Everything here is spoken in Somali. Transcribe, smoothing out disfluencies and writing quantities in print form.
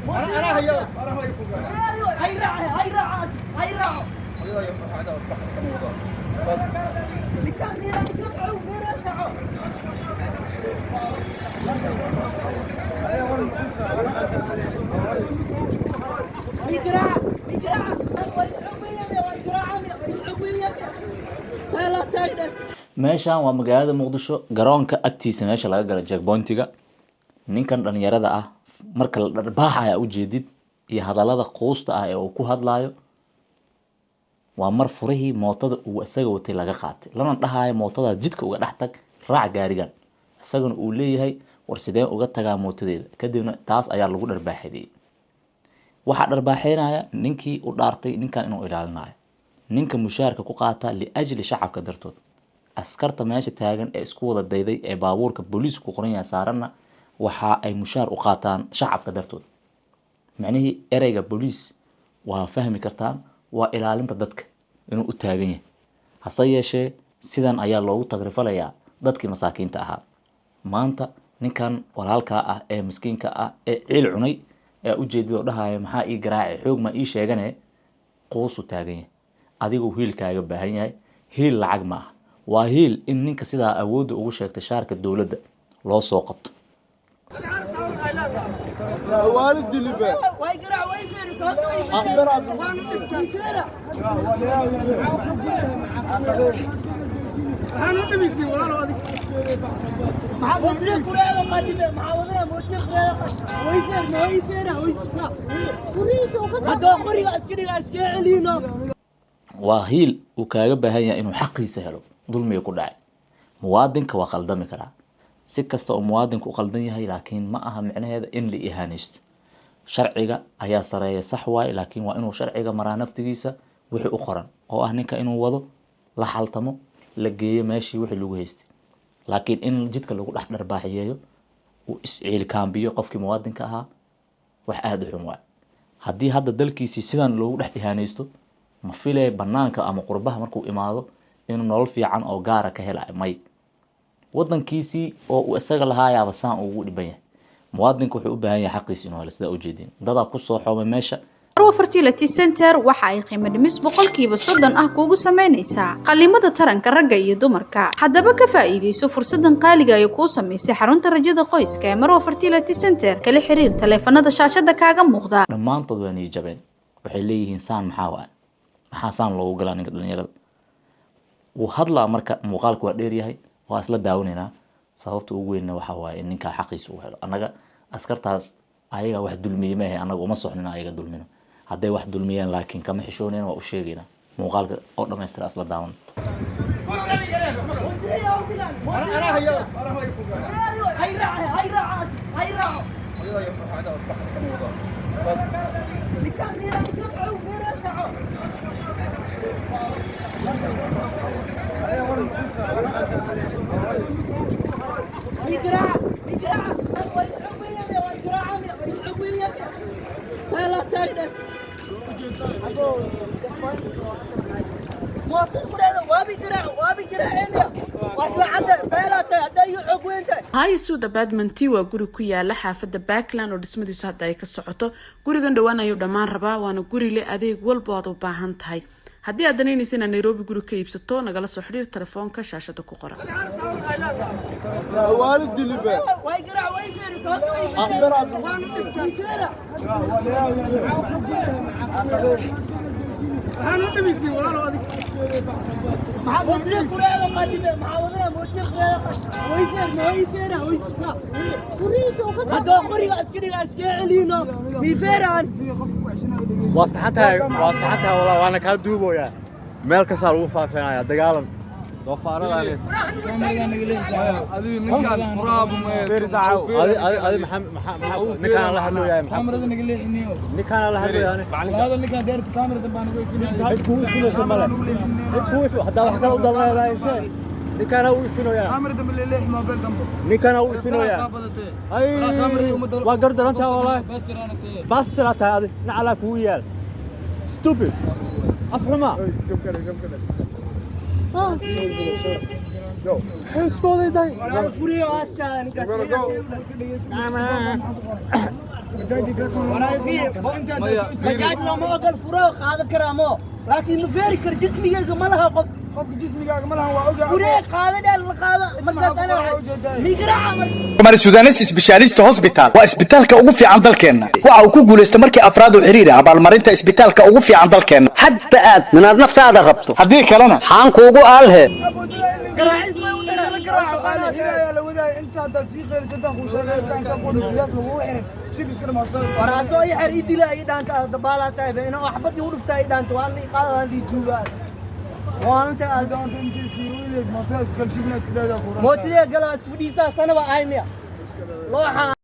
انا هي فوق هي راعي meeshaan waa magaalada muqdisho garoonka agtiisa meesha laga gala checkpointiga ninkan dhalinyarada ah marka la dharbaaxaya u jeedid iyo hadalada quusta ah ee uu ku hadlayo waa mar furihii mootada uu isaga watay laga qaatay lana dhahayo mootada jidka uga dhex tag raac gaarigan isaguna uu leeyahay war sideen uga tagaa mootadeeda kadibna taas ayaa lagu dharbaaxeeyay waxaa dharbaaxeynaya ninkii u dhaartay ninkan inuu ilaalinayo ninka mushaarka ku qaata liajli shacabka dartood askarta meesha taagan ee isku wada dayday ee baabuurka booliisku ku qoran yahay saarana waxa ay mushaar u qaataan shacabka dartood macnaheedu ereyga booliis waa fahmi kartaan waa ilaalinta dadka inuu u taagan yahay hase yeeshee sidan ayaa loogu tagrifalayaa dadkii masaakiinta ahaa maanta ninkan walaalka ah ee miskiinka ah ee ciil cunay ee u jeedida dhahayo maxaa ii garaacay xoog ma ii sheegane quusu taagan yahay adigoo hiilkaaga baahan yahay hiil lacag ma ah waa hiil in ninka sidaa awoodda ugu sheegtay shaarka dowladda loo soo qabto والد اللي بقى ويقرع ويسير صوته اخبر عبد انا نبيسي ولا هذيك وتلف ولا قديمه معاودنا وتلف ويسير ما يسير هذا قري عسكري علينا waa hiil uu kaaga baahan yahay inuu xaqiisa helo dulmiga ku dhacay muwaadinka waa qaldami karaa si kasta oo muwaadinku u qaldan yahay laakiin ma aha micnaheeda in la ihaanaysto sharciga ayaa sareeya sax waay laakiin waa inuu sharciga maraa naftigiisa wixii u qoran oo ah ninka inuu wado la xaltamo la geeyo meeshii wixii lagu haystay laakiin in jidka lagu dhex dharbaaxiyeeyo uu isciilkaambiyo qofkii muwaadinka ahaa wax aada u xun waay haddii hadda dalkiisii sidan loogu dhex ihaanaysto ma filay banaanka ama qurbaha markuu imaado inuu nolol fiican oo gaara ka helayo may wadankiisii oo uu isaga lahaayaaba saan ugu dhiban yahay muwaadinku wuxuu u baahan yahay xaqiisa inuu helo sida u jeedin dadaa ku soo xoomay meesha Marwa Fertility Center waxa ay qiimo dhimis 30% ah kuugu sameynaysaa qalimada taranka ragga iyo dumarka haddaba ka faa'iideyso fursadan qaaliga ay ku sameysay xarunta rajada qoyska ee Marwa Fertility Center kala xiriir taleefanada shaashada kaaga muuqda dhammaantood waa nii jabeen waxay leeyihiin saan maxaa saan loogu galaa ninka dhalinyarada wuu hadlaa marka muuqaalku waa dheer yahay waa isla daawanaynaa sababta ugu weynna waxa waaye in ninka xaqiisa uu helo annaga askartaas ayaga wax dulmiyey ma ahay annaga uma soconina ayaga dulmino hadday wax dulmiyeen laakiin kama xishooneen waa u sheegaynaa muuqaalka oo dhammaystira isla daawan انا هي فوق هي راعي يقرع لا تايده ما تفرد وابيقرع هنا واصل عند بيلاته هدا يحق وينته هاي سود ابادمنتي waa guri ku yaala xaafada Backland oo dhismadiisu hadda ay ka socoto gurigan dhawaan ayuu dhamaan rabaa waana guri leh adeeg walba aad u baahan tahay haddii aad danaynaysid in Nairobi guri ka iibsato nagala soo xiriir telefoonka shaashada ku qoran والد اللي بقى ويقرع ويسير صوته اخبر عبد انا نبيسي ولا هذيك وتلف ولا قديمه معاودنا وتلف ويسير ما يسير هذا قري عسكري علينا ميفيران وصحتها والله وانا كان دوبويا meel ka saar ugu faafeenaya dagaalan doofaaradaani هذه نكال فراب ما adi ninkaan la hadlooyaa كاميرا نقول لي ninkaan la hadlooyaa هذا اللي كان داير كاميرا دبان cid kuu ifinayso male cid kuu ifin haddaa wax kale u dalnayadaa sheeg ninkaana u ifinoyaa كاميرا دبان لي موبايل دمبو ninkaana u ifinoyaa ay waa gardarantaa walahi بس ترى bastira tahay adi nacalaa kugu yaal stupid afxuma حسبوا ذي أنا فري واسان وأنا في بجد لما أقول فراغ هذا كرامه لكن مفارق جسمي ما لها قف جسمي ما لها وأوجع فريق هذا ده هذا مركز أنا ميقرع مر سودانيس سبيشاليست هوسبيتال waa isbitaalka ugu fiican dalkeena waxa uu ku guuleystay markii afraad u xiriir ah abaalmarinta isbitaalka ugu fiican dalkeena hadba aad minaad naftaada rabto haddii kalena xaan kuugu aalhe قراع اسمه يا لودا أنت تسيخ لسه خوش كان تقول الجهاز هو شيء بيصير مصدر وراسه يحريد لا يدان دبالة تايب إنه أحبط يورف تايدان توالي قال عندي جوال وأنت أدان تنتسكي ما تسكر شيء ناس كذا موتي قال اسكفديسا سنة وعايمية لوحة